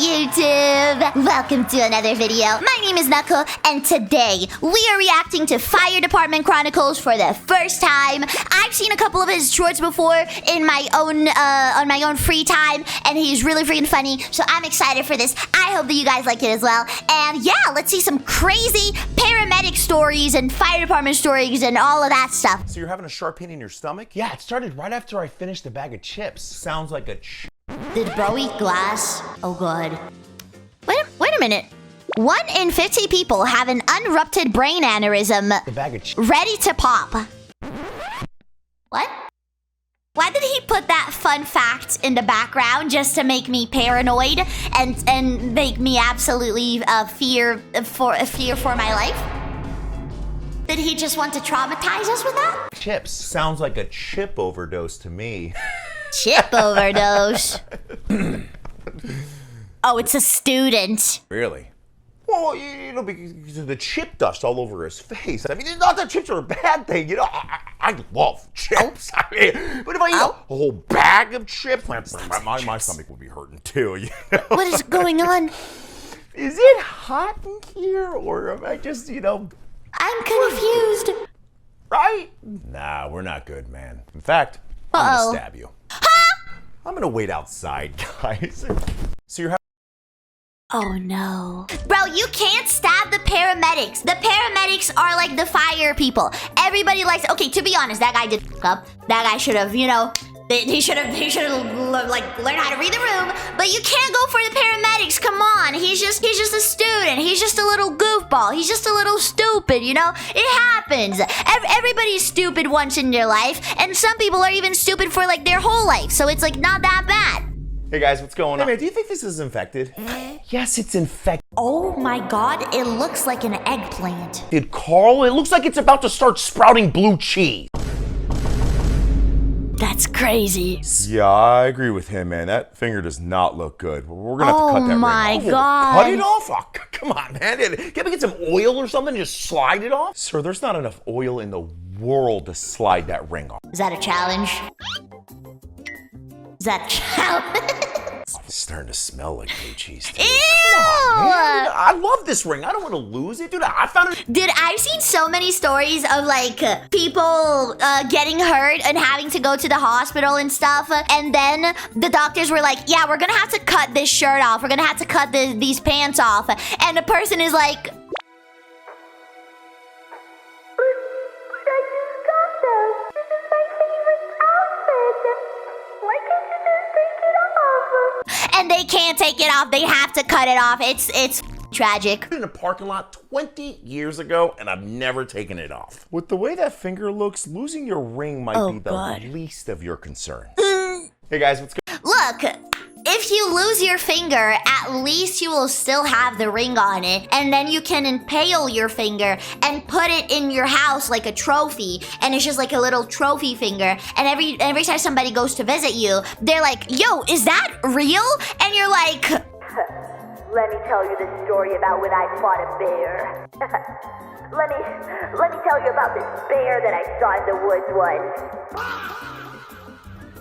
YouTube? Welcome to another video. My name is Nako, and today we are reacting to Fire Department Chronicles for the first time. I've seen a couple of his shorts before in my own on my own free time, and he's really freaking funny. So I'm excited for this. I hope that you guys like it as well. And yeah, let's see some crazy paramedic stories and fire department stories and all of that stuff. So you're having a sharp pain in your stomach? Yeah, it started right after I finished a bag of chips. Sounds like a Did bro eat glass? Oh god. Wait a minute. 1 in 50 people have an unruptured brain aneurysm. The bag of chips. Ready to pop. What? Why did he put that fun fact in the background just to make me paranoid and make me absolutely fear for my life? Did he just want to traumatize us with that? Chips. Sounds like a chip overdose to me. Chip overdose. Oh, it's a student. Really? Well, you know, because of the chip dust all over his face. I mean, it's not that chips are a bad thing. You know, I love chips. I mean, but if I eat a whole bag of chips, my stomach would be hurting too. You know? What is going on? Is it hot in here, or am I just, you know? I'm confused. Right? Nah, we're not good, man. In fact, I'm gonna stab you. I'm gonna wait outside, guys. So you're having... Oh no. Bro, you can't stab the paramedics. The paramedics are like the fire people. Everybody likes... Okay, to be honest, that guy did f*** up. That guy should have, you know... He should have like learned how to read the room. But you can't go for the paramedics. Come on. He's just a student. He's just a little goofball. He's just a little stupid, you know? It happens. Everybody's stupid once in their life. And some people are even stupid for like their whole life. So it's like not that bad. Hey guys, what's going on? Hey man, do you think this is infected? Yes, it's infected. Oh my god, it looks like an eggplant. Carl, it looks like it's about to start sprouting blue cheese. That's crazy. Yeah, I agree with him, man. That finger does not look good. We're gonna have to cut that ring off. Oh my god. Cut it off? Oh, come on, man. Can we get some oil or something and just slide it off? Sir, there's not enough oil in the world to slide that ring off. Is that a challenge? Is that a challenge? It's starting to smell like blue cheese. Ew! I love this ring. I don't want to lose it. Dude, I found it. Dude, I've seen so many stories of like people getting hurt and having to go to the hospital and stuff. And then the doctors were like, yeah, we're going to have to cut this shirt off. We're going to have to cut these pants off. And the person is like... And they can't take it off. They have to cut it off. It's tragic. In a parking lot 20 years ago, and I've never taken it off. With the way that finger looks, losing your ring might be the least of your concerns. Hey guys, what's good? Look, if you lose your finger, at least you will still have the ring on it, and then you can impale your finger and put it in your house like a trophy, and it's just like a little trophy finger. And every time somebody goes to visit you, they're like, yo, is that real? And you're like, let me tell you the story about when I fought a bear. let me tell you about this bear that I saw in the woods once.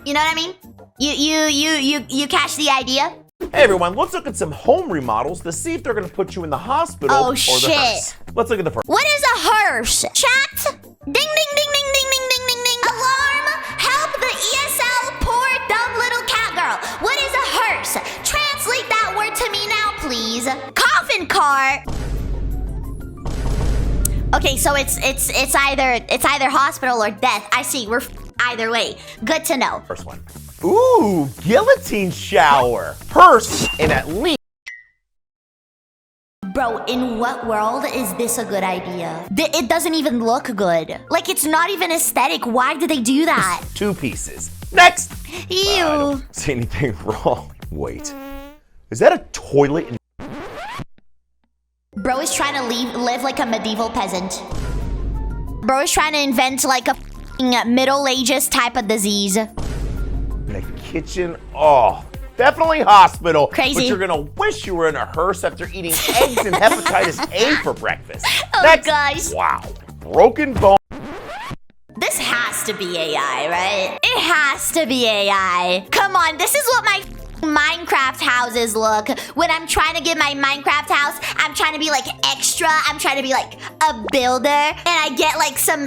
You know what I mean? You catch the idea? Hey everyone, let's look at some home remodels to see if they're gonna put you in the hospital or the hearse. Let's look at the first. What is a hearse? Chat? Ding, ding, ding, ding, ding, ding, ding, ding, ding. Alarm! Help the ESL, poor dumb little cat girl. What is a hearse? Translate that word to me now, please. Coffin car. Okay, so it's either hospital or death. I see. We're either way. Good to know. First one. Ooh, guillotine shower. Hearse in at least. Bro, in what world is this a good idea? It doesn't even look good. Like, it's not even aesthetic. Why did they do that? 2 pieces. Next. Ew. I don't see anything wrong. Wait. Is that a toilet? Bro is trying to live like a medieval peasant. Bro is trying to invent like a Middle Ages type of disease. In the kitchen? Oh, definitely hospital. Crazy. But you're gonna wish you were in a hearse after eating eggs and hepatitis A for breakfast. Oh, next. guys. Wow. Broken bone. This has to be AI, right? It has to be AI. Come on, this is what my Minecraft houses look. When I'm trying to get my Minecraft house, I'm trying to be like extra. I'm trying to be like a builder, and I get like some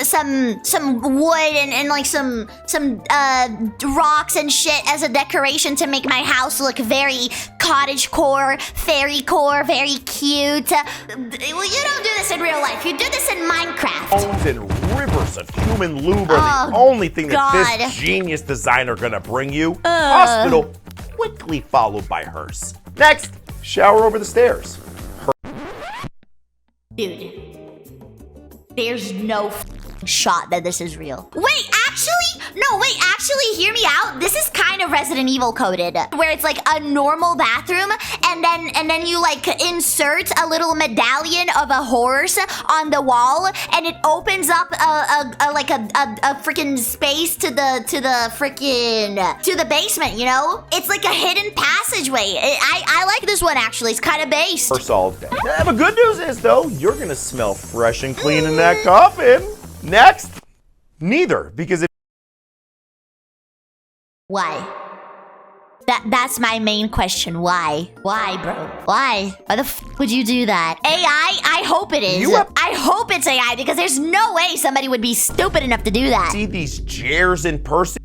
wood and like some rocks and shit as a decoration to make my house look very cottage core, fairy core, very cute. Well, you don't do this in real life. You do this in Minecraft. Bones and rivers of human lube are the only thing that this genius designer gonna bring you. Hospital, quickly followed by hearse. Next, shower over the stairs. Dude, there's no shot that this is real. Wait, actually, hear me out. This is kind of Resident Evil coded, where it's like a normal bathroom, and then you like insert a little medallion of a horse on the wall, and it opens up a freaking space to the basement. You know, it's like a hidden passageway. I like this one actually. It's kind of based. First all day. Yeah, but good news is though, you're gonna smell fresh and clean in that coffin. Next, neither, because why? That's my main question. Why? Why, bro? Why? Why the f would you do that? AI? I hope it is. I hope it's AI because there's no way somebody would be stupid enough to do that. See these chairs in person?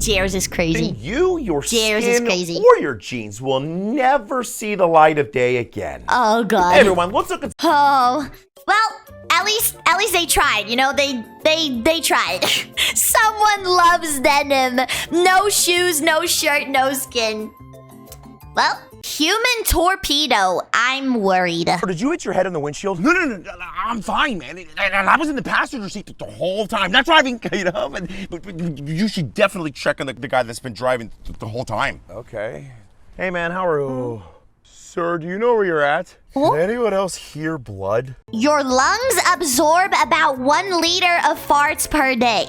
Chairs is crazy. Your skin, or your jeans will never see the light of day again. Oh god. Hey, everyone, let's look at. Oh, well, at least they tried. You know, they tried. Someone loves denim. No shoes, no shirt, no skin. Well, human torpedo. I'm worried. Did you hit your head on the windshield? No, I'm fine, man. And I was in the passenger seat the whole time, not driving, you know. But you should definitely check on the guy that's been driving the whole time. Okay. Hey, man, how are you? Sir, do you know where you're at? Huh? Can anyone else hear blood? Your lungs absorb about 1 liter of farts per day.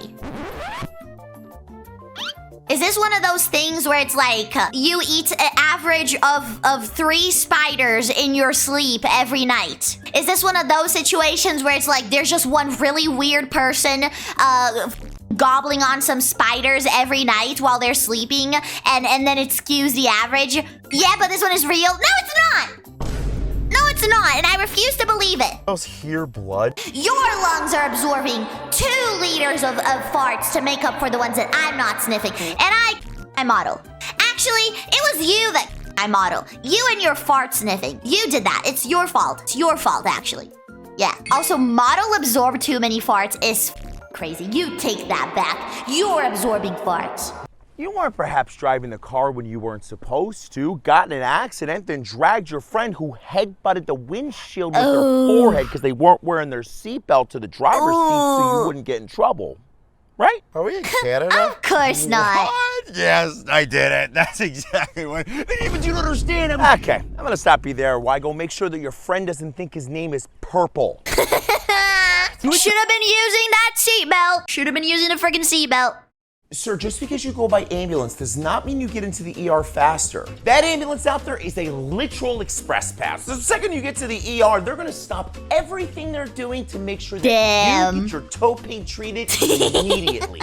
Is this one of those things where it's like you eat an average of 3 spiders in your sleep every night? Is this one of those situations where it's like there's just one really weird person gobbling on some spiders every night while they're sleeping and then it skews the average? Yeah, but this one is real. No, it's not! No, it's not, and I refuse to believe it. Else hear blood? Your lungs are absorbing 2 liters of farts to make up for the ones that I'm not sniffing. And I model. Actually, it was you that I model. You and your fart sniffing. You did that. It's your fault. It's your fault, actually. Yeah. Also, model absorb too many farts is crazy. You take that back. You're absorbing farts. You weren't perhaps driving the car when you weren't supposed to, got in an accident, then dragged your friend who headbutted the windshield with their forehead because they weren't wearing their seatbelt to the driver's seat so you wouldn't get in trouble. Right? Are we in Canada? Of course not. What? Yes, I did it. That's exactly what. But you don't understand. Okay, I'm gonna stop you there. Why? Go make sure that your friend doesn't think his name is Purple. Should have been using that seatbelt. Should have been using a freaking seatbelt. Sir, just because you go by ambulance does not mean you get into the ER faster. That ambulance out there is a literal express pass. The second you get to the ER, they're gonna stop everything they're doing to make sure that you get your toe pain treated immediately.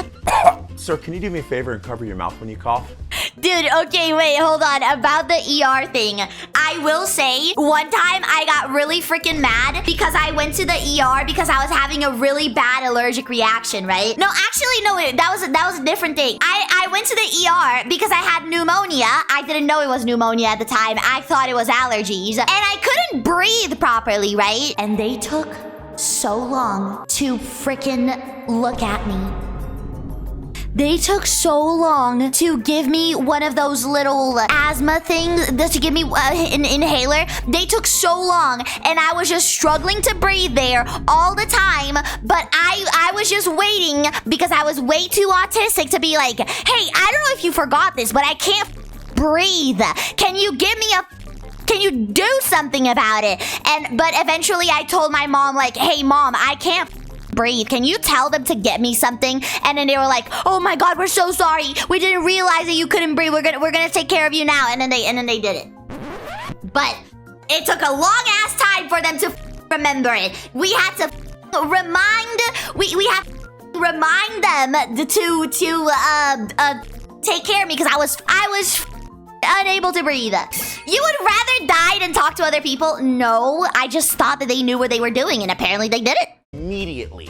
Sir, can you do me a favor and cover your mouth when you cough? Dude, okay, wait, hold on. About the ER thing, I will say, one time I got really freaking mad because I went to the ER because I was having a really bad allergic reaction, right? No, actually, no, that was a different thing. I went to the ER because I had pneumonia. I didn't know it was pneumonia at the time. I thought it was allergies. And I couldn't breathe properly, right? And they took so long to freaking look at me. They took so long to give me one of those little asthma things, to give me an inhaler. They took so long, and I was just struggling to breathe there all the time. But I was just waiting because I was way too autistic to be like, hey, I don't know if you forgot this, but I can't breathe. Can you give me can you do something about it? But eventually I told my mom, like, hey, Mom, I can't breathe. Can you tell them to get me something? And then they were like, oh my god, we're so sorry. We didn't realize that you couldn't breathe. We're gonna take care of you now. And then they did it. But it took a long ass time for them to remember it. We had to remind them to take care of me because I was unable to breathe. You would rather die than talk to other people? No, I just thought that they knew what they were doing, and apparently they did it. Immediately.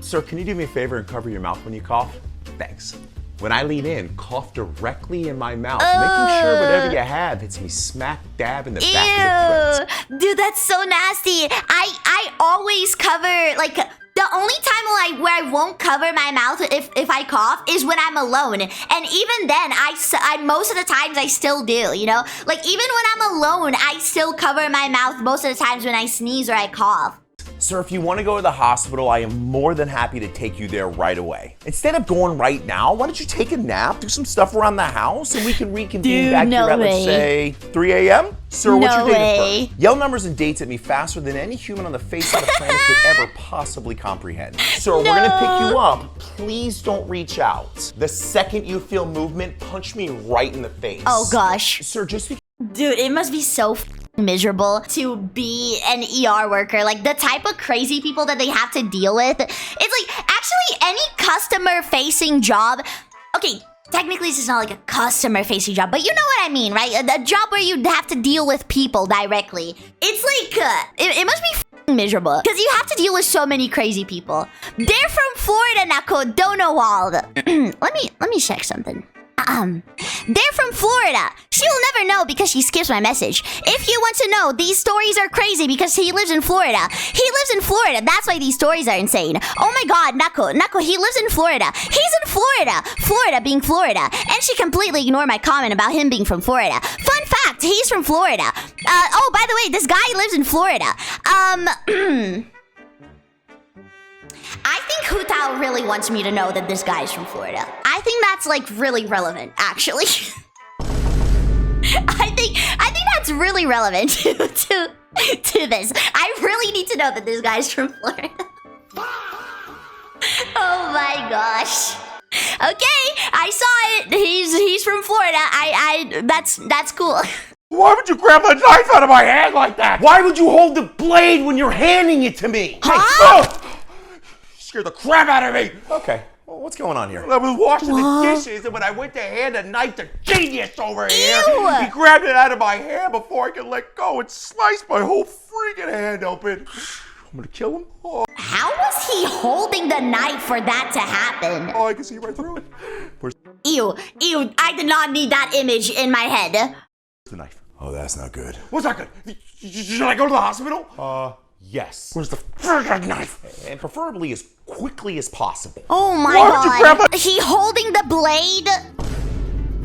Sir, can you do me a favor and cover your mouth when you cough? Thanks. When I lean in, cough directly in my mouth, making sure whatever you have hits me smack dab in the back of the throat. Dude, that's so nasty. I always cover, like, the only time where I won't cover my mouth if I cough is when I'm alone. And even then, I most of the times I still do, you know? Like, even when I'm alone, I still cover my mouth most of the times when I sneeze or I cough. Sir, if you want to go to the hospital, I am more than happy to take you there right away. Instead of going right now, why don't you take a nap, do some stuff around the house, and we can reconvene back here at, let's say, 3 a.m.? Sir, what's your date of birth? Yell numbers and dates at me faster than any human on the face of the planet could ever possibly comprehend. Sir, we're going to pick you up. Please don't reach out. The second you feel movement, punch me right in the face. Oh, gosh. Sir, just because... Dude, it must be so miserable to be an ER worker. Like, the type of crazy people that they have to deal with. It's like, actually, any customer-facing job... Okay, technically, this is not like a customer-facing job, but you know what I mean, right? A job where you have to deal with people directly. It's like, it must be miserable. Because you have to deal with so many crazy people. They're from Florida, Nako. Don't know all. let me check something. They're from Florida. She will never know because she skips my message. If you want to know, these stories are crazy because he lives in Florida. He lives in Florida. That's why these stories are insane. Oh my god, Nako, he lives in Florida. He's in Florida. Florida being Florida. And she completely ignored my comment about him being from Florida. Fun fact, he's from Florida. Oh, by the way, this guy lives in Florida. I think Hutao really wants me to know that this guy is from Florida. I think that's like really relevant, actually. I think that's really relevant to this. I really need to know that this guy's from Florida. Oh my gosh. Okay, I saw it. He's from Florida. That's cool. Why would you grab the knife out of my hand like that? Why would you hold the blade when you're handing it to me? Huh? Hey, scared the crap out of me. Okay, well, what's going on here? I was washing the dishes, and when I went to hand a knife to genius over here, he grabbed it out of my hand before I could let go and sliced my whole freaking hand open. I'm gonna kill him. Oh. How was he holding the knife for that to happen? Oh, I can see right through it. Where's Ew, I did not need that image in my head. the knife? Oh, that's not good. What's not good? Should I go to the hospital? Yes. Where's the freaking knife? And preferably as quickly as possible. Oh my god. He holding the blade?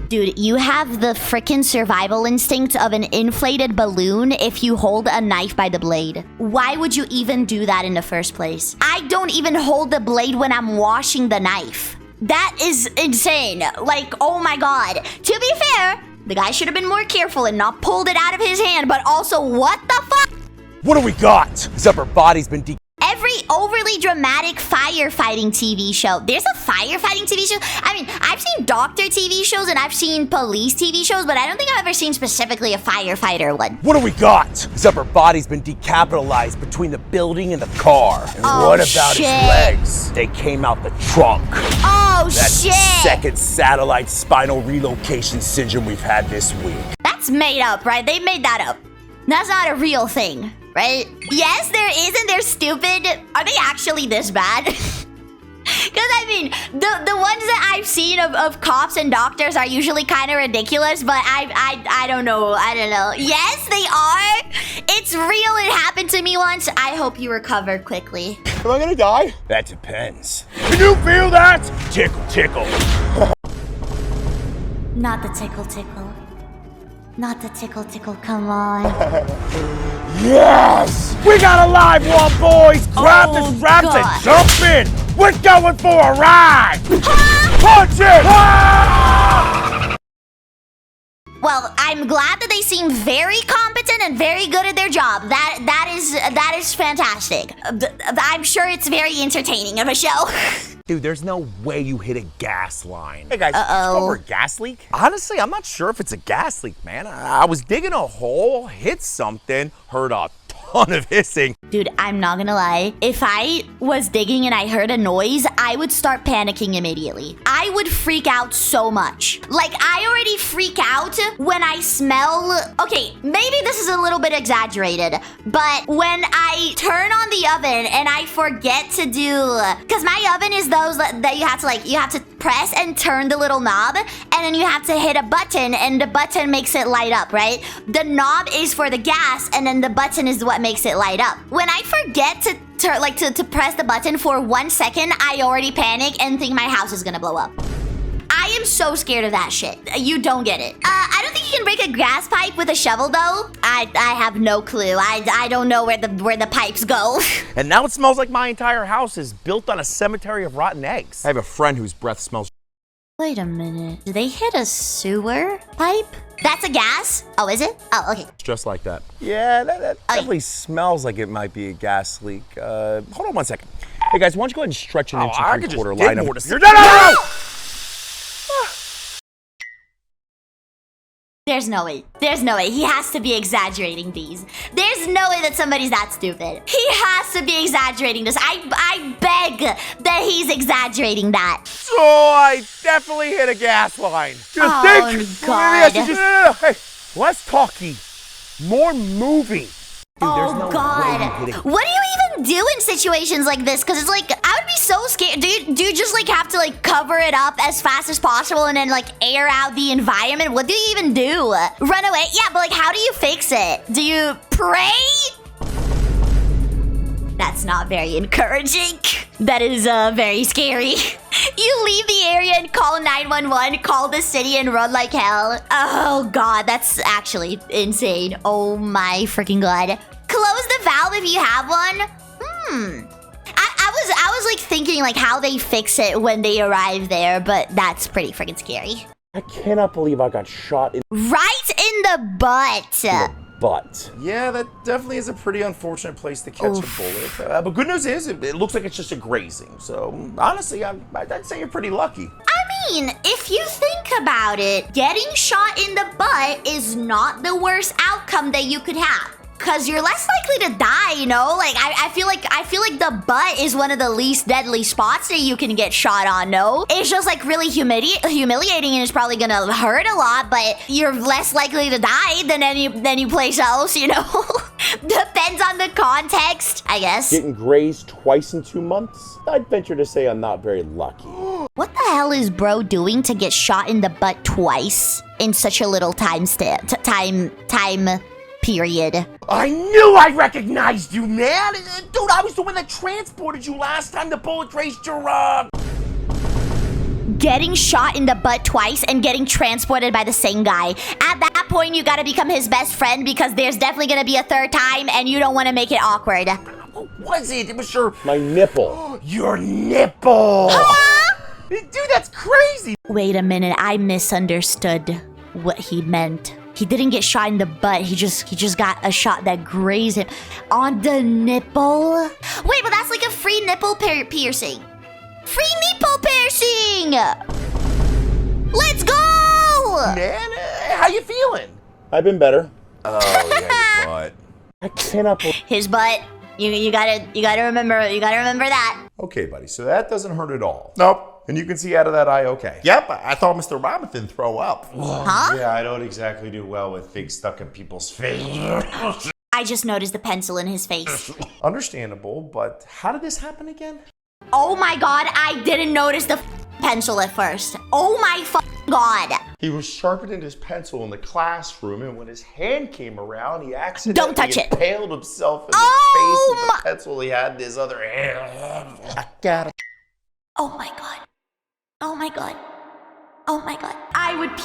Dude, you have the frickin' survival instinct of an inflated balloon if you hold a knife by the blade. Why would you even do that in the first place? I don't even hold the blade when I'm washing the knife. That is insane. Like, oh my god. To be fair, the guy should have been more careful and not pulled it out of his hand, but also, what the fuck? What do we got? His upper body's been Every overly dramatic firefighting TV show. There's a firefighting TV show? I mean, I've seen doctor TV shows and I've seen police TV shows, but I don't think I've ever seen specifically a firefighter one. What do we got? His upper body's been decapitalized between the building and the car. And what about his legs? They came out the trunk. Oh, That's shit! the second satellite spinal relocation syndrome we've had this week. That's made up, right? They made that up. That's not a real thing, right? Yes, there isn't. They're stupid. Are they actually this bad? Because, I mean, the ones that I've seen of cops and doctors are usually kind of ridiculous, but I don't know. I don't know. Yes, they are. It's real. It happened to me once. I hope you recover quickly. Am I gonna die? That depends. Can you feel that? Tickle, tickle. Not the tickle tickle. Not the tickle tickle, come on. Yes! We got a live one, boys! Grab the straps and jump in! We're going for a ride! Punch it! Well, I'm glad that they seem very competent and very good at their job. That is fantastic. I'm sure it's very entertaining of a show. Dude, there's no way you hit a gas line. Hey guys, Uh-oh. a gas leak? Honestly, I'm not sure if it's a gas leak, man. I was digging a hole, hit something, heard a ton of hissing. Dude, I'm not gonna lie. If I was digging and I heard a noise, I would start panicking immediately. I would freak out so much. Like, I already freak out when I smell... Okay, maybe this is a little bit exaggerated, but when I turn on the oven and I forget to do... Because my oven is those that you have to, like, you have to press and turn the little knob, and then you have to hit a button, and the button makes it light up, right? The knob is for the gas, and then the button is what makes it light up. When I forget to press the button for 1 second, I already panic and think my house is gonna blow up. I am so scared of that shit. You don't get it. I don't think you can break a gas pipe with a shovel, though. I have no clue. I don't know where the pipes go. And now it smells like my entire house is built on a cemetery of rotten eggs. I have a friend whose breath smells. Wait a minute. Did they hit a sewer pipe? That's a gas? Oh, is it? Oh, okay. It's just like that. Yeah, that definitely smells like it might be a gas leak. Hold on 1 second. Hey guys, why don't you go ahead and stretch an inch and 3/4 line up? No! There's no way. There's no way. He has to be exaggerating these. There's no way that somebody's that stupid. He has to be exaggerating this. I beg that he's exaggerating that. So I definitely hit a gas line. Oh, God. No. Hey, less talky, more moving. Dude, Oh, no God. What do you even do in situations like this? Because it's like, I would be so scared. Do you just like have to like cover it up as fast as possible and then like air out the environment? What do you even do? Run away? Yeah, but like, how do you fix it? Do you pray? That's not very encouraging. That is very scary. You leave the area and call 911, call the city and run like hell. Oh, God, that's actually insane. Oh, my freaking God. Close the valve if you have one. I was like thinking like how they fix it when they arrive there, but that's pretty freaking scary. I cannot believe I got shot in Right in the butt. the butt. Yeah, that definitely is a pretty unfortunate place to catch a bullet. But good news is, it looks like it's just a grazing. So honestly, I'd say you're pretty lucky. I mean, if you think about it, getting shot in the butt is not the worst outcome that you could have. Cause you're less likely to die, you know? Like I feel like the butt is one of the least deadly spots that you can get shot on, no? It's just like really humiliating and it's probably gonna hurt a lot, but you're less likely to die than any place else, you know? Depends on the context, I guess. Getting grazed twice in 2 months? I'd venture to say I'm not very lucky. What the hell is bro doing to get shot in the butt twice in such a little time period? I knew I recognized you, man! Dude, I was the one that transported you last time the bullet grazed your, Getting shot in the butt twice and getting transported by the same guy. At that point, you gotta become his best friend because there's definitely gonna be a third time and you don't wanna make it awkward. What was it? It was your... My nipple. Your nipple! Dude, that's crazy! Wait a minute, I misunderstood what he meant. He didn't get shot in the butt. He just got a shot that grazed him on the nipple. Wait, but that's like a free nipple piercing. Free nipple piercing! Let's go! Man, how you feeling? I've been better. Oh, yeah, your butt. I cannot believe... His butt. You gotta remember that. Okay, buddy, so that doesn't hurt at all. Nope. And you can see out of that eye okay. Yep, I thought Mr. Robinson throw up. Huh? Yeah, I don't exactly do well with things stuck in people's face. I just noticed the pencil in his face. Understandable, but how did this happen again? Oh my God, I didn't notice the pencil at first. Oh my God. He was sharpening his pencil in the classroom, and when his hand came around, he accidentally Don't touch it. impaled himself in the Oh face with the pencil he had in his other hand. I got it. Oh my God. Oh my God. Oh my God. I would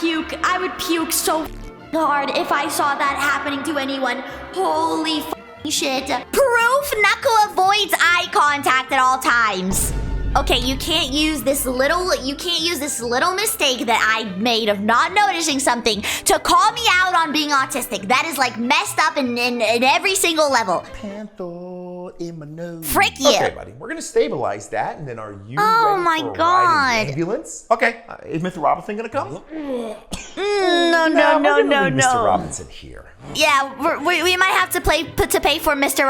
puke so hard if I saw that happening to anyone. Holy shit. Proof Nako avoids eye contact at all times. Okay, you can't use this little mistake that I made of not noticing something to call me out on being autistic. That is like messed up in every single level. Panther. ball in my nose. Frick you. Okay, buddy. We're gonna stabilize that, and then are you Oh ready my for a ride God. in the ambulance? Okay. Is Mr. Robinson gonna come? No. We're gonna leave Mr. Robinson here. Yeah, we might have to pay for Mr.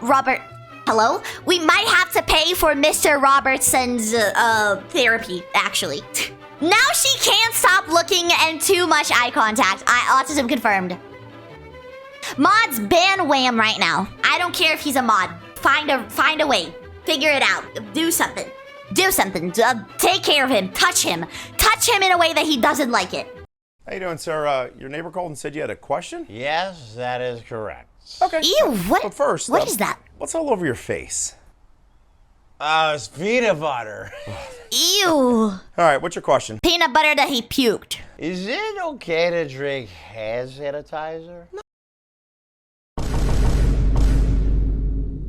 Robert. Hello? We might have to pay for Mr. Robertson's therapy, actually. Now she can't stop looking and too much eye contact. Autism confirmed. Mods ban Wham right now. I don't care if he's a mod. Find a way. Figure it out. Do something. Do something. Take care of him. Touch him. Touch him in a way that he doesn't like it. How you doing, sir? Your neighbor called and said you had a question? Yes, that is correct. Okay. Ew, what? But first, What is that? What's all over your face? It's peanut butter. Ew. All right, what's your question? Peanut butter that he puked. Is it okay to drink hand sanitizer?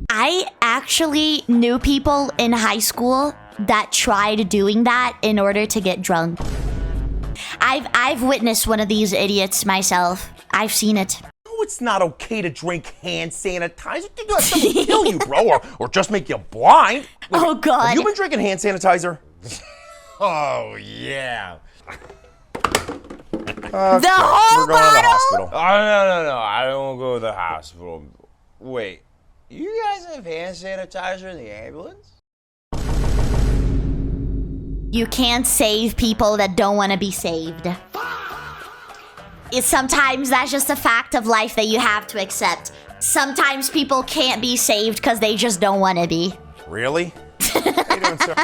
I actually knew people in high school that tried doing that in order to get drunk. I've witnessed one of these idiots myself. I've seen it. No, it's not okay to drink hand sanitizer. That will kill you, bro, or just make you blind. Oh, God. Have you been drinking hand sanitizer? Oh, yeah. The whole We're going to the bottle? hospital. Oh, no. I don't go to the hospital. Wait, you guys have hand sanitizer in the ambulance? You can't save people that don't want to be saved. Sometimes that's just a fact of life that you have to accept. Sometimes people can't be saved because they just don't want to be. Really? How you doing, sir?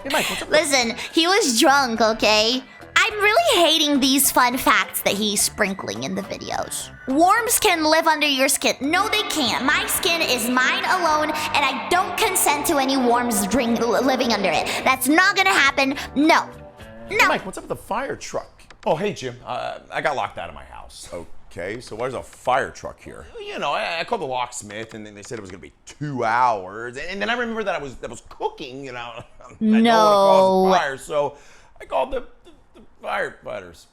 Hey, Mike, what's up? Listen, he was drunk, okay? I'm really hating these fun facts that he's sprinkling in the videos. Worms can live under your skin. No, they can't. My skin is mine alone, and I don't consent to any worms living under it. That's not gonna happen. No. Hey, Mike, what's up with the fire truck? Oh, hey, Jim. I got locked out of my house. Okay, so why there's a fire truck here? You know, I called the locksmith, and then they said it was gonna be 2 hours, and then I remember that I was cooking. You know, I don't want to cause a fire, so I called the firefighters.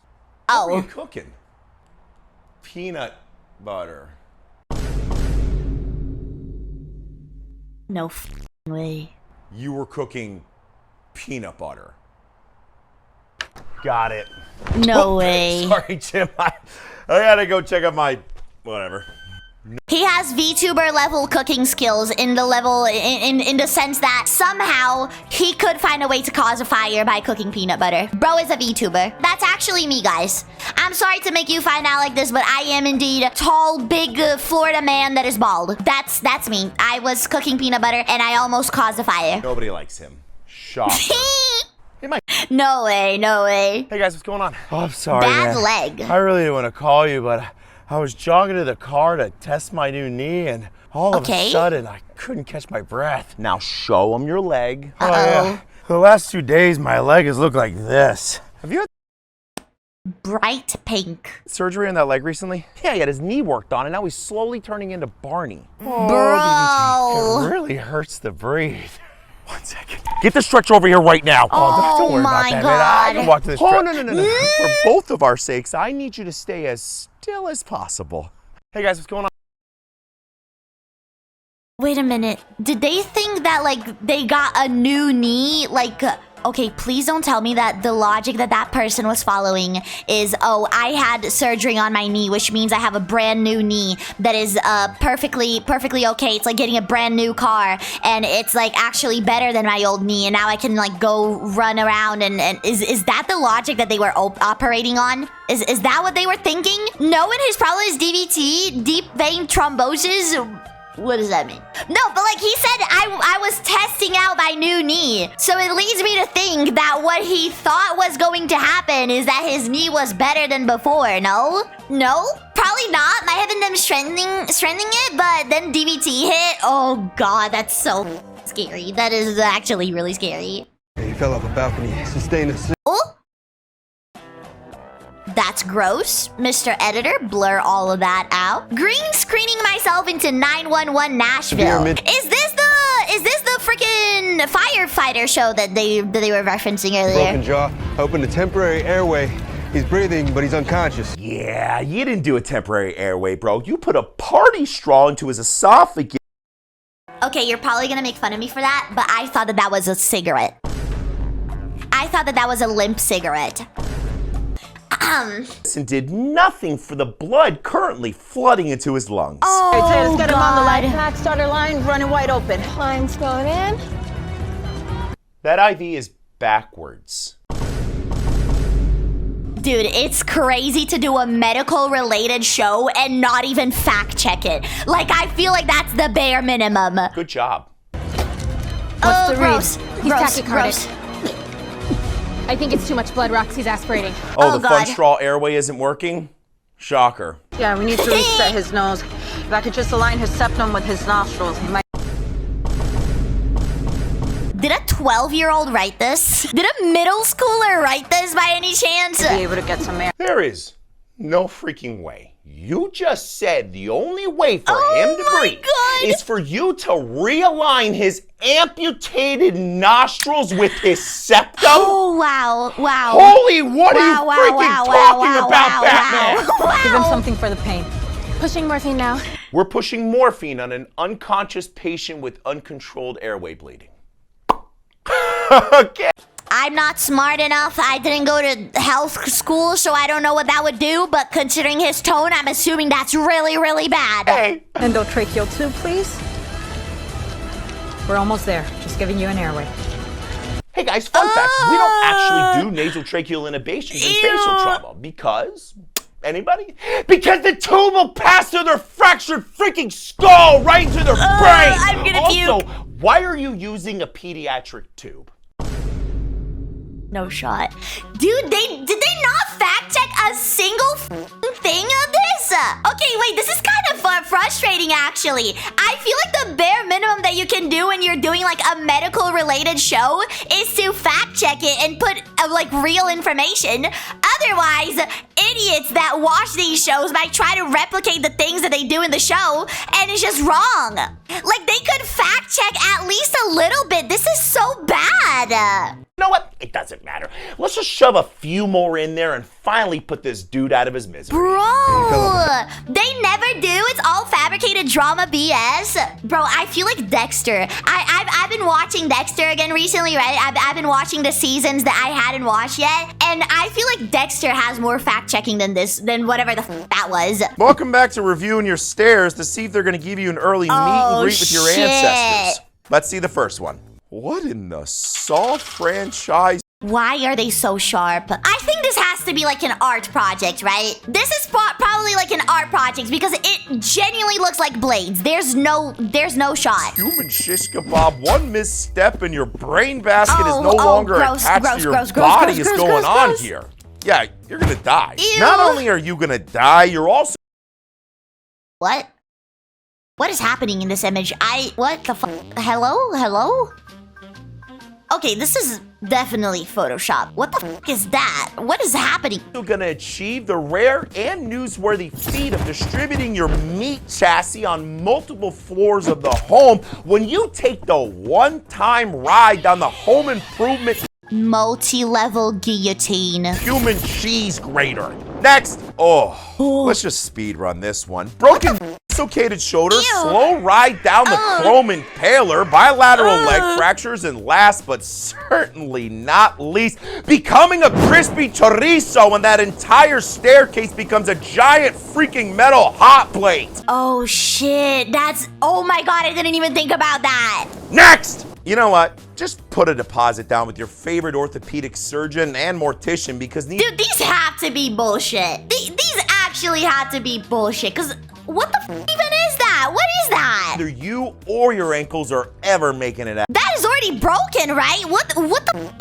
Oh. What were you cooking? Peanut butter. No f***ing way. You were cooking peanut butter. Got it. No way. Sorry, Jim. I gotta go check out my whatever. He has VTuber level cooking skills in the sense that somehow he could find a way to cause a fire by cooking peanut butter. Bro is a VTuber. That's actually me, guys. I'm sorry to make you find out like this, but I am indeed a tall, big Florida man that is bald. That's me. I was cooking peanut butter and I almost caused a fire. Nobody likes him. Shocker. Hey, Mike. No way, no way. Hey, guys, what's going on? Oh, I'm sorry, Bad man. leg. I really didn't want to call you, but I was jogging to the car to test my new knee, and all of a sudden, I couldn't catch my breath. Now show him your leg. Oh, yeah. The last 2 days, my leg has looked like this. Have you had Bright pink. surgery on that leg recently? Yeah, he had his knee worked on, and now he's slowly turning into Barney. Bro. It really hurts to breathe. 1 second. Get the stretcher over here right now. Don't worry my about that, God. man. I can walk to this. Oh, no. For both of our sakes, I need you to stay as still as possible. Hey, guys, what's going on? Wait a minute. Did they think that, like, they got a new knee? Like, okay, please don't tell me that the logic that person was following is, oh, I had surgery on my knee, which means I have a brand new knee that is perfectly okay. It's like getting a brand new car, and it's, like, actually better than my old knee, and now I can, like, go run around, and is that the logic that they were operating on? Is that what they were thinking? Knowing his problem is DVT, deep vein thrombosis? What does that mean? No, but like he said, I was testing out my new knee. So it leads me to think that what he thought was going to happen is that his knee was better than before, no? No? Probably not. Might have been them strengthening it, but then DVT hit. Oh God, that's so scary. That is actually really scary. He fell off a balcony, sustained a... Oh! That's gross. Mr. Editor, blur all of that out. Green screening myself into 911 Nashville. Is this the freaking firefighter show that they were referencing earlier? Broken jaw, opened a temporary airway, He's breathing, but he's unconscious. Yeah, you didn't do a temporary airway, bro. You put a party straw into his esophagus. Okay, you're probably gonna make fun of me for that, but I thought that was a cigarette. I thought that was a limp cigarette. And did nothing for the blood currently flooding into his lungs. Oh, All right, so let's get him on the life God. pack. Starter line running wide open. Line's going in. That IV is backwards. Dude, it's crazy to do a medical related show and not even fact check it. Like, I feel like that's the bare minimum. Good job. Oh, the read? gross. He's Gross, tachycardic. gross. I think it's too much blood. Roxy's aspirating. Oh, Oh, the fun God. straw airway isn't working? Shocker. Yeah, we need to reset his nose. If I could just align his septum with his nostrils, he might. Did a 12-year-old write this? Did a middle schooler write this by any chance? be able to get some air. There is no freaking way. You just said the only way for Oh him to my breathe God. is for you to realign his amputated nostrils with his septum? Oh, wow, wow. Holy, what are Wow, you wow, freaking wow, talking wow, about, wow, Batman? wow. Give him something for the pain. Pushing morphine now. We're pushing morphine on an unconscious patient with uncontrolled airway bleeding. Okay. I'm not smart enough. I didn't go to health school, so I don't know what that would do, but considering his tone, I'm assuming that's really, really bad. Hey. Endotracheal tube, please. We're almost there. Just giving you an airway. Hey guys, fun fact. We don't actually do nasotracheal intubations in facial trauma because... Anybody? Because the tube will pass through their fractured freaking skull right into their brain. I'm gonna also, puke. why are you using a pediatric tube? No shot. Dude, did they not fact check a single thing of this? Okay, wait, this is kind of frustrating actually. I feel like the bare minimum that you can do when you're doing like a medical related show is to fact check it and put like real information. Otherwise, idiots that watch these shows might try to replicate the things that they do in the show and it's just wrong. Like they could fact check at least a little bit. This is so bad. You know what? It doesn't matter. Let's just shove a few more in there and finally put this dude out of his misery. Bro, they never do. It's all fabricated drama BS. Bro, I feel like Dexter. I've been watching Dexter again recently, right? I've been watching the seasons that I hadn't watched yet, and I feel like Dexter has more fact checking than whatever the that was. Welcome back to reviewing your stares to see if they're going to give you an early meet and greet with your shit. ancestors. Let's see the first one. What in the Saw franchise? Why are they so sharp? I think this has to be like an art project, right? This is probably like an art project because it genuinely looks like blades. There's no shot. Human shish kebab, one misstep and your brain basket is no Oh, longer gross, attached gross, to your gross, gross, body. gross, is gross, going gross, on gross. here. Yeah, you're gonna die. Ew. Not only are you gonna die, you're also What? What is happening in this image? What the fuck? Hello? Okay, this is definitely Photoshop. What the fuck is that? What is happening? Gonna achieve the rare and newsworthy feat of distributing your meat chassis on multiple floors of the home when you take the one-time ride down the home improvement Multi-level guillotine. human cheese grater. Next, let's just speed run this one. Broken dislocated shoulder, Ew. slow ride down the chrome impaler, bilateral leg fractures, and last but certainly not least, becoming a crispy chorizo when that entire staircase becomes a giant freaking metal hot plate. Oh shit, oh my god, I didn't even think about that. Next! You know what? Just put a deposit down with your favorite orthopedic surgeon and mortician because these Dude, these have to be bullshit. These actually have to be bullshit, because what the even is that? What is that? either you or your ankles are ever making it out. That is already broken, right? What the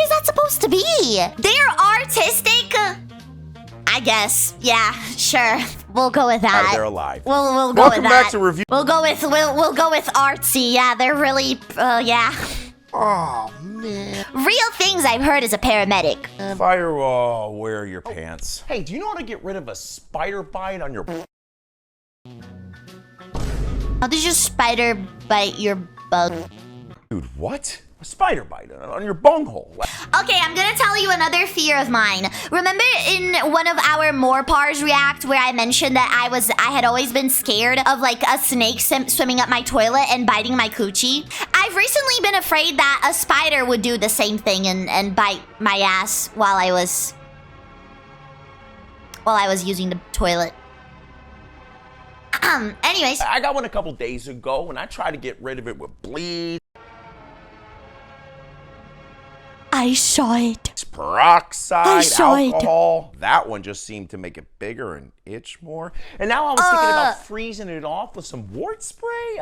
is that supposed to be? They're artistic? I guess. Yeah, sure. We'll go with that. They're alive. We'll go Welcome with that. back to review. We'll go with artsy. Yeah, they're really yeah. Oh man. Real things I've heard as a paramedic. Fire wear your pants. Hey, do you know how to get rid of a spider bite on your... How did your spider bite your bug? Dude, what? A spider bite on your bunghole. Okay, I'm gonna tell you another fear of mine. Remember in one of our More Pars React where I mentioned that I had always been scared of like a snake swimming up my toilet and biting my coochie? I've recently been afraid that a spider would do the same thing and bite my ass while I was using the toilet. Anyways. I got one a couple days ago and I tried to get rid of it with bleach. I saw it. Peroxide, alcohol. That one just seemed to make it bigger and itch more. And now I was thinking about freezing it off with some wart spray.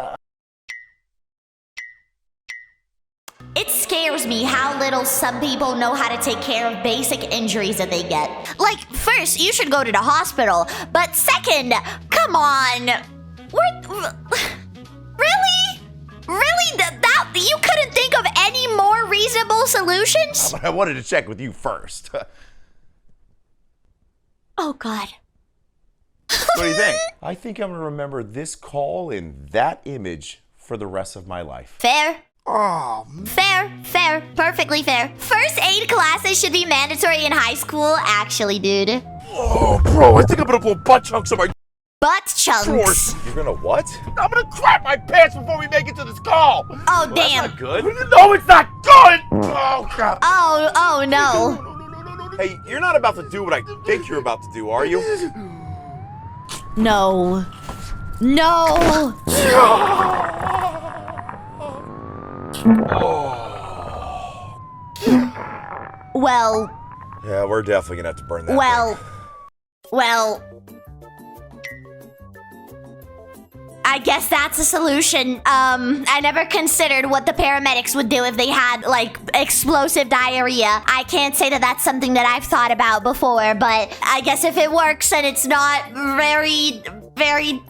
It scares me how little some people know how to take care of basic injuries that they get. Like, first, you should go to the hospital. But second, come on. Really? Really? That you couldn't think of any more reasonable solutions? But I wanted to check with you first. Oh, God. What do you think? I think I'm going to remember this call and that image for the rest of my life. Fair. Oh, fair, perfectly fair. First aid classes should be mandatory in high school, actually, dude. Oh, bro, I think I'm gonna blow butt chunks on my butt chunks. You're gonna what? I'm gonna crap my pants before we make it to this call. Oh, well, damn. That's not good. No, it's not good. Oh, God. Oh, no. Hey, you're not about to do what I think you're about to do, are you? No. No. Well. Yeah, we're definitely gonna have to burn that. Well. I guess that's a solution. I never considered what the paramedics would do if they had, like, explosive diarrhea. I can't say that that's something that I've thought about before, but I guess if it works and it's not very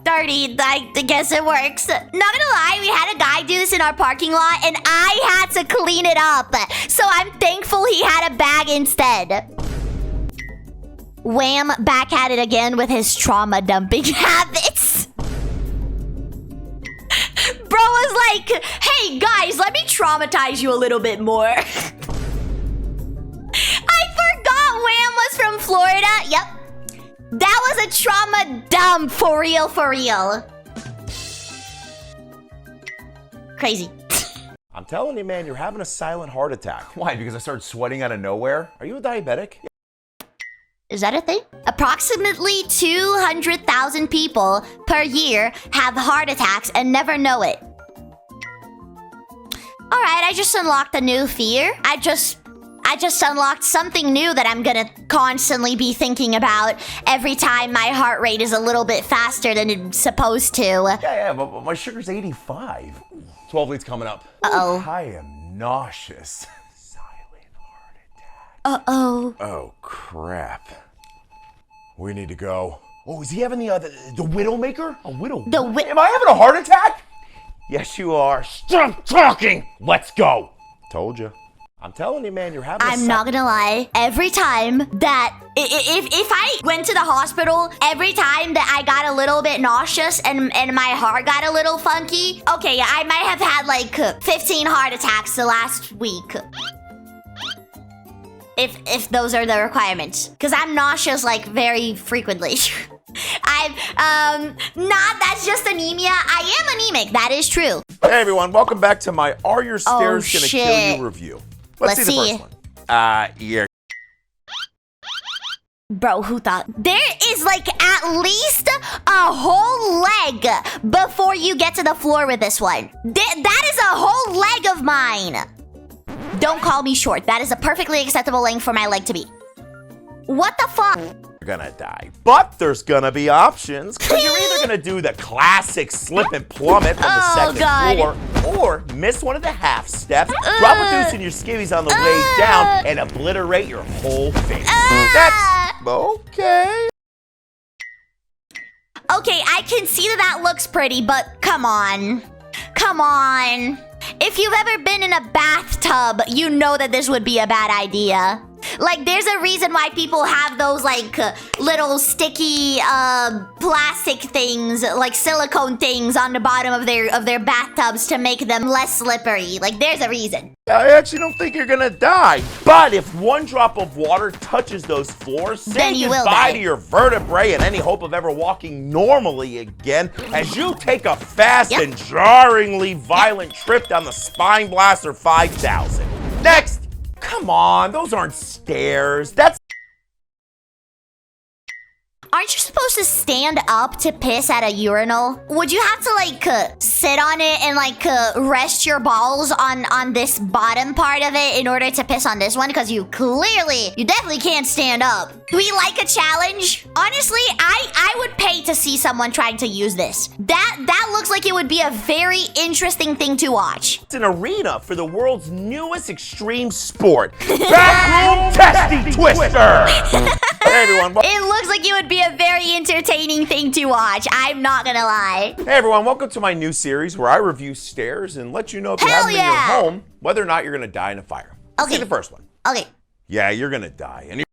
dirty, I guess it works. Not gonna lie, we had a guy do this in our parking lot, and I had to clean it up. So I'm thankful he had a bag instead. Wham, back at it again with his trauma dumping habits. Bro was like, hey guys, let me traumatize you a little bit more. I forgot Wham was from Florida. Yep. That was a trauma dump, for real. Crazy. I'm telling you, man, you're having a silent heart attack. Why? Because I started sweating out of nowhere? Are you a diabetic? Is that a thing? Approximately 200,000 people per year have heart attacks and never know it. Alright, I just unlocked a new fear. I just unlocked something new that I'm gonna constantly be thinking about every time my heart rate is a little bit faster than it's supposed to. Yeah, but my sugar's 85. 12 leads coming up. Uh-oh. I am nauseous. Silent heart attack. Uh-oh. Oh, crap. We need to go. Oh, is he having the Widowmaker? A widow? Am I having a heart attack? Yes, you are. Stop talking! Let's go. Told you. I'm telling you, man, you're having I'm not gonna lie. Every time that... If I went to the hospital, every time that I got a little bit nauseous and my heart got a little funky, okay, I might have had like 15 heart attacks the last week. If those are the requirements. Because I'm nauseous like very frequently. That's just anemia. I am anemic, that is true. Hey everyone, welcome back to my Are Your Stairs Gonna shit. Kill You review. Let's see the first one. Yeah. Bro, who thought? There is like at least a whole leg before you get to the floor with this one. That is a whole leg of mine. Don't call me short. That is a perfectly acceptable length for my leg to be. What the fuck? You're gonna die. But there's gonna be options, because you're either gonna do the classic slip and plummet from the second floor, or miss one of the half steps, drop a deuce in your skivvies on the way down, and obliterate your whole face. That's okay. Okay, I can see that looks pretty, but come on. Come on. If you've ever been in a bathtub, you know that this would be a bad idea. Like, there's a reason why people have those, like, little sticky, plastic things, like silicone things on the bottom of their bathtubs to make them less slippery. Like, there's a reason. I actually don't think you're gonna die. But if one drop of water touches those floors, say Then you will goodbye die. to your vertebrae and any hope of ever walking normally again as you take a fast and jarringly violent trip down the Spine Blaster 5000. Next! Come on, those aren't stairs. That's Aren't you supposed to stand up to piss at a urinal? Would you have to, like, sit on it and, like, rest your balls on this bottom part of it in order to piss on this one? Because you definitely can't stand up. Do we like a challenge? Honestly, I would pay to see someone trying to use this. That looks like it would be a very interesting thing to watch. an arena for the world's newest extreme sport, Backroom Testy Twister! Hey everyone, It looks like it would be a very entertaining thing to watch. I'm not gonna lie. Hey everyone, welcome to my new series where I review stairs and let you know if you have them in your home, whether or not you're gonna die in a fire. Let's see the first one. Okay. Yeah, you're gonna die. And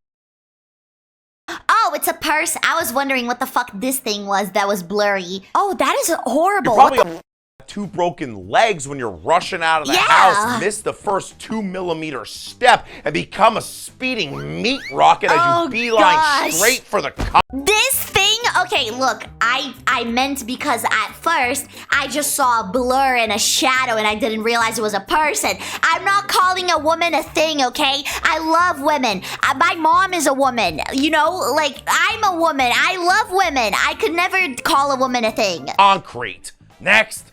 Oh, it's a purse. I was wondering what the fuck this thing was that was blurry. Oh, that is horrible. you're probably got 2 broken legs when you're rushing out of the house, miss the first 2mm step, and become a speeding meat rocket as you beeline straight for the This thing, okay, look, I meant because at first I just saw a blur and a shadow and I didn't realize it was a person. I'm not calling a woman a thing, okay? I love women. My mom is a woman, you know? Like, I'm a woman. I love women. I could never call a woman a thing. concrete. Next.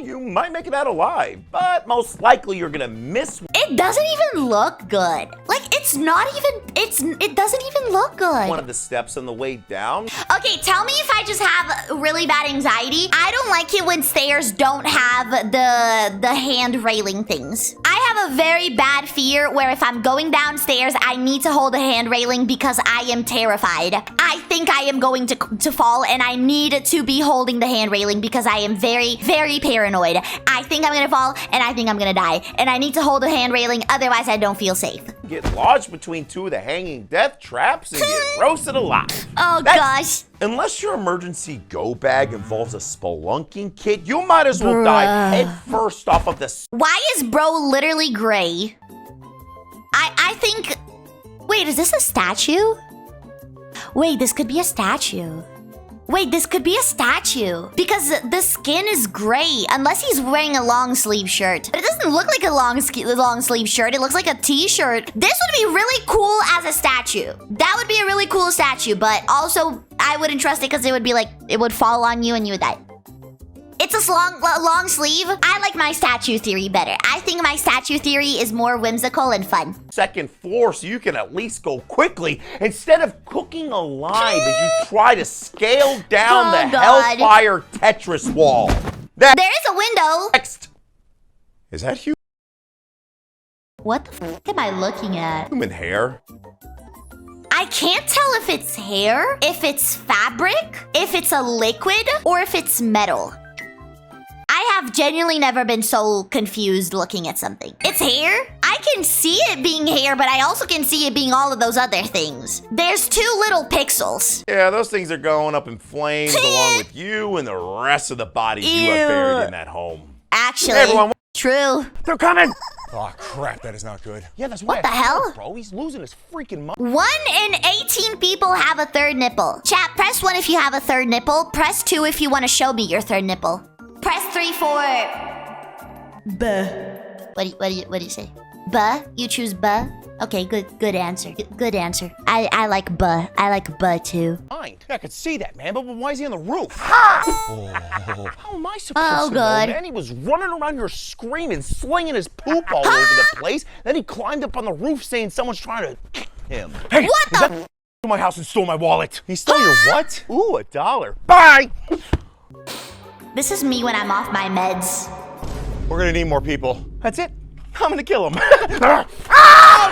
You might make it out alive, but most likely you're gonna miss. It doesn't even look good. Like, it doesn't even look good. One of the steps on the way down. Okay, tell me if I just have really bad anxiety. I don't like it when stairs don't have the hand railing things. I have a very bad fear where if I'm going downstairs, I need to hold a hand railing because I am terrified. I think I am going to fall and I need to be holding the hand railing because I am very, very paranoid. I think I'm gonna fall and I think I'm gonna die. And I need to hold a hand railing, otherwise I don't feel safe. Get lodged between 2 of the hanging death traps and get roasted alive. Oh, gosh. Unless your emergency go bag involves a spelunking kit, you might as well die head first off of this. Why is bro literally gray? I think... Wait, is this a statue? Wait, this could be a statue. Wait, this could be a statue. Because the skin is gray, unless he's wearing a long sleeve shirt. But it doesn't look like a long sleeve shirt. It looks like a t-shirt. This would be really cool as a statue. That would be a really cool statue, but also I wouldn't trust it because it would be like, it would fall on you and you would die. It's a long sleeve. I like my statue theory better. I think my statue theory is more whimsical and fun. Second floor so you can at least go quickly instead of cooking alive as you try to scale down the Hellfire Tetris wall. There is a window. Next. Is that human? What the fuck am I looking at? Human hair. I can't tell if it's hair, if it's fabric, if it's a liquid, or if it's metal. I have genuinely never been so confused looking at something. It's hair? I can see it being hair, but I also can see it being all of those other things. There's 2 little pixels. Yeah, those things are going up in flames along with you and the rest of the bodies you have buried in that home. Actually, hey everyone, true. They're coming! Oh crap, that is not good. Yeah, that's why. What the hell? Bro, he's losing his freaking mind. 1 in 18 people have a third nipple. Chat, press 1 if you have a third nipple. Press 2 if you want to show me your third nipple. Press 3 for... Buh. What do you say? Buh? You choose buh? Okay, good answer. Good answer. I like buh. I like buh too. Fine. I could see that, man, but why is he on the roof? How am I supposed to know, man? He was running around here screaming, slinging his poop all over the place. Then he climbed up on the roof saying someone's trying to him. Hey, what is the? that to my house and stole my wallet? He stole your what? Ooh, $1. Bye! This is me when I'm off my meds. We're gonna need more people. That's it. I'm gonna kill him. Oh,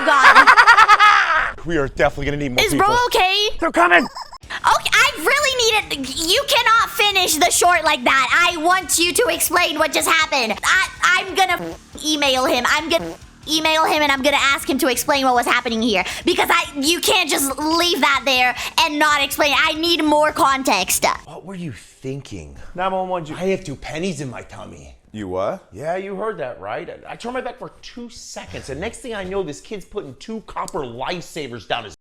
God. We are definitely gonna need more Is people. bro okay? They're coming! Okay, I really need it. You cannot finish the short like that. I want you to explain what just happened. I'm gonna email him. I'm gonna email him and I'm gonna ask him to explain what was happening here. Because you can't just leave that there and not explain. I need more context. What were you thinking? 911, I have 2 pennies in my tummy. You what? Yeah, you heard that right. I turned my back for 2 seconds, and next thing I know, this kid's putting 2 copper lifesavers down his.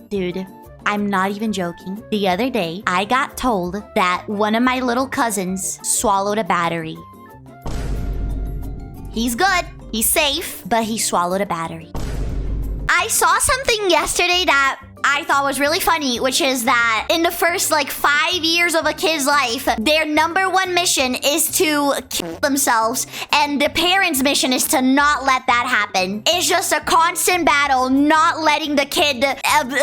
Dude, I'm not even joking. The other day, I got told that one of my little cousins swallowed a battery. He's good. He's safe, but he swallowed a battery. I saw something yesterday that I thought was really funny, which is that in the first 5 years of a kid's life, their #1 mission is to kill themselves, and the parents' mission is to not let that happen. It's just a constant battle, not letting the kid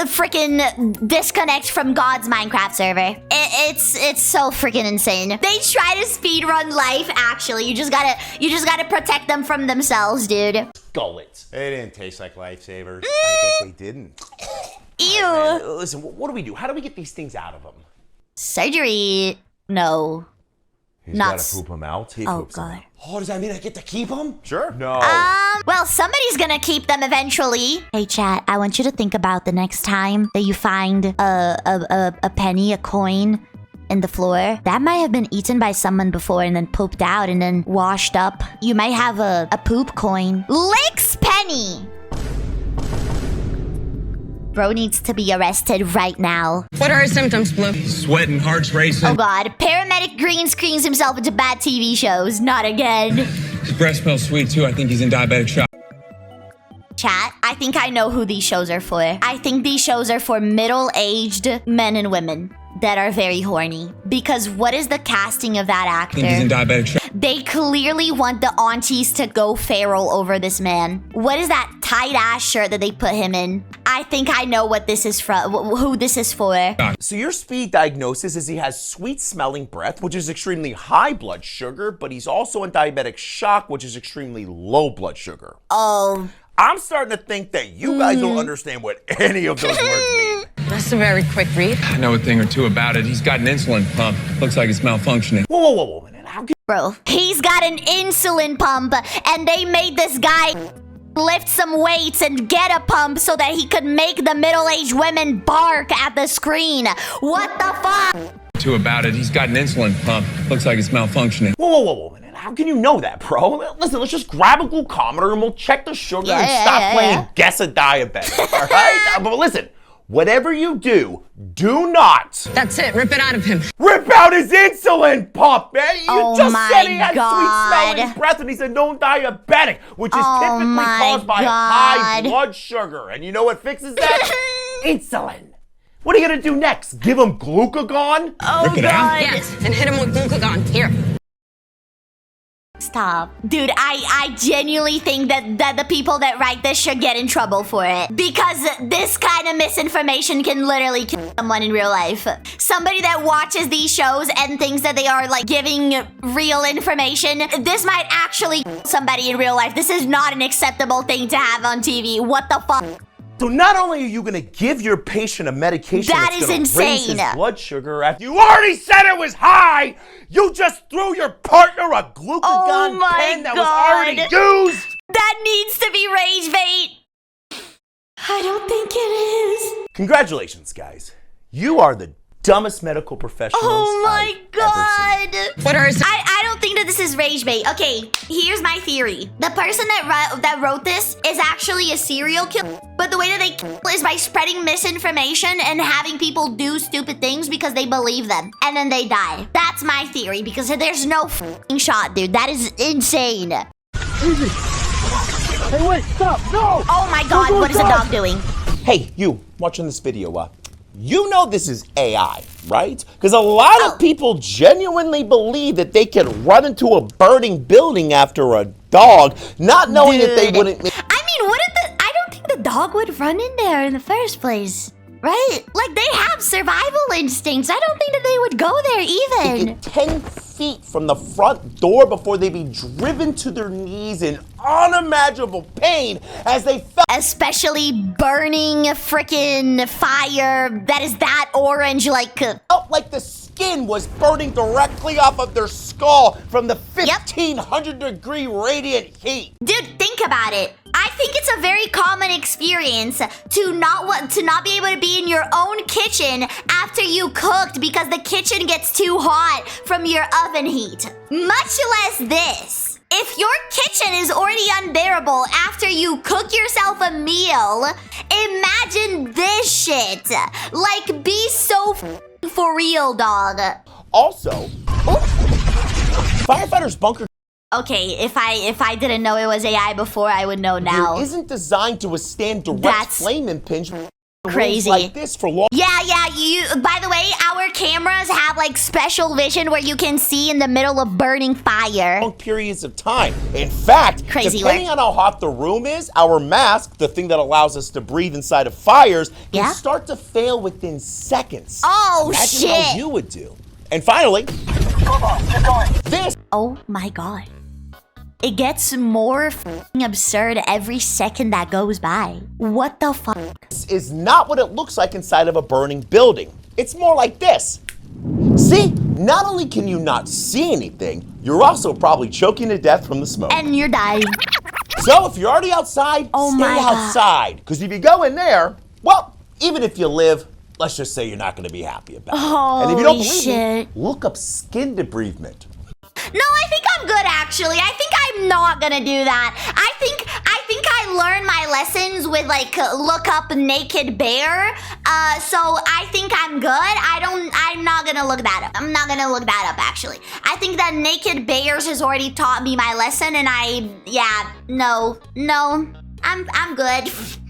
freaking disconnect from God's Minecraft server. It's so freaking insane. They try to speedrun life. Actually, you just gotta protect them from themselves, dude. Gull it. They didn't taste like lifesavers. I bet they didn't. Ew. Man, listen, what do we do? How do we get these things out of him? Surgery? No. He's Not gotta poop them out. He Oh poops them god. out. Oh, does that mean I get to keep them? Sure. No. Well, somebody's gonna keep them eventually. Hey, chat, I want you to think about the next time that you find a penny, a coin in the floor. That might have been eaten by someone before and then pooped out and then washed up. You might have a poop coin. Licks penny! Bro needs to be arrested right now. What are his symptoms, Blue? Sweating, heart's racing. Oh god, paramedic green screens himself into bad TV shows. Not again. His breath smells sweet too. I think he's in diabetic shock. Chat, I think I know who these shows are for. I think these shows are for middle-aged men and women that are very horny. Because what is the casting of that I think he's in actor? diabetic shock. They clearly want the aunties to go feral over this man. What is that tight-ass shirt that they put him in? I think I know what this is from, who this is for. So your speed diagnosis is he has sweet-smelling breath, which is extremely high blood sugar, but he's also in diabetic shock, which is extremely low blood sugar. Oh. I'm starting to think that you guys don't understand what any of those words mean. That's a very quick read. I know a thing or two about it. He's got an insulin pump. Looks like it's malfunctioning. Whoa, man. How can Bro, he's got an insulin pump, and they made this guy lift some weights and get a pump so that he could make the middle-aged women bark at the screen. What the fuck? Two about it. He's got an insulin pump. Looks like it's malfunctioning. Whoa, man. How can you know that, bro? Listen, let's just grab a glucometer and we'll check the sugar and stop playing guess a diabetic, all right? But listen, whatever you do, do not. That's it. Rip it out of him. Rip out his insulin pump, man. You just said he had God. sweet-smelling breath and he's a known diabetic, which is typically caused by high blood sugar. And you know what fixes that? Insulin. What are you gonna do next? Give him glucagon? Oh, Rip it out? Yes, and hit him with glucagon. Here. Stop. Dude, I genuinely think that the people that write this should get in trouble for it. Because this kind of misinformation can literally kill someone in real life. Somebody that watches these shows and thinks that they are giving real information, this might actually kill somebody in real life. This is not an acceptable thing to have on TV. What the fuck? So not only are you gonna give your patient a medication That that's is gonna raise insane. his blood sugar after you already said it was high, you just threw your partner a glucagon my pen that was God. already used. That needs to be rage bait. I don't think it is. Congratulations, guys. You are the dumbest medical professionals Oh my I've ever seen. god. What are his... I don't think that this is rage bait. Okay, here's my theory. The person that wrote this is actually a serial killer, but the way that they kill is by spreading misinformation and having people do stupid things because they believe them, and then they die. That's my theory, because there's no f***ing shot, dude. That is insane. Hey, wait, stop, no! Oh my god, what is the dog doing? Hey, you watching this video, you know this is AI, right? Because a lot of people genuinely believe that they can run into a burning building after a dog, not knowing that they wouldn't. I mean, I don't think the dog would run in there in the first place, right? Like, they have survival instincts. I don't think that they would go there even. Get 10 feet from the front door before they be driven to their knees in unimaginable pain as they felt. Especially burning frickin' fire that is that orange, like... Felt like the skin was burning directly off of their skull from the 1,500-degree radiant heat. Dude, think about it. I think it's a very common experience to not be able to be in your own kitchen after you cooked because the kitchen gets too hot from your oven heat. Much less this. If your kitchen is already unbearable after you cook yourself a meal, imagine this shit. Like, be so for real, dog. Also, firefighters' bunker Okay, if I didn't know it was AI before, I would know now. isn't designed to withstand direct flame impingement. Crazy. Like this for long. Yeah, by the way, our cameras have like special vision where you can see in the middle of burning fire. Long periods of time. In fact, depending on how hot the room is, our mask, the thing that allows us to breathe inside of fires, can start to fail within seconds. Oh, Imagine shit. how you would do. And finally, this. Oh my god. It gets more f***ing absurd every second that goes by. What the fuck? This is not what it looks like inside of a burning building. It's more like this. See, not only can you not see anything, you're also probably choking to death from the smoke. And you're dying. So if you're already outside, stay outside. Because if you go in there, well, even if you live, let's just say you're not going to be happy about it. And if you don't believe me, look up skin debridement. No, I think I'm good actually. I think I'm not gonna do that. I think I learned my lessons with like look up naked bear. So I think I'm good. I'm not gonna look that up. I'm not gonna look that up actually. I think that naked bears has already taught me my lesson and no, I'm good.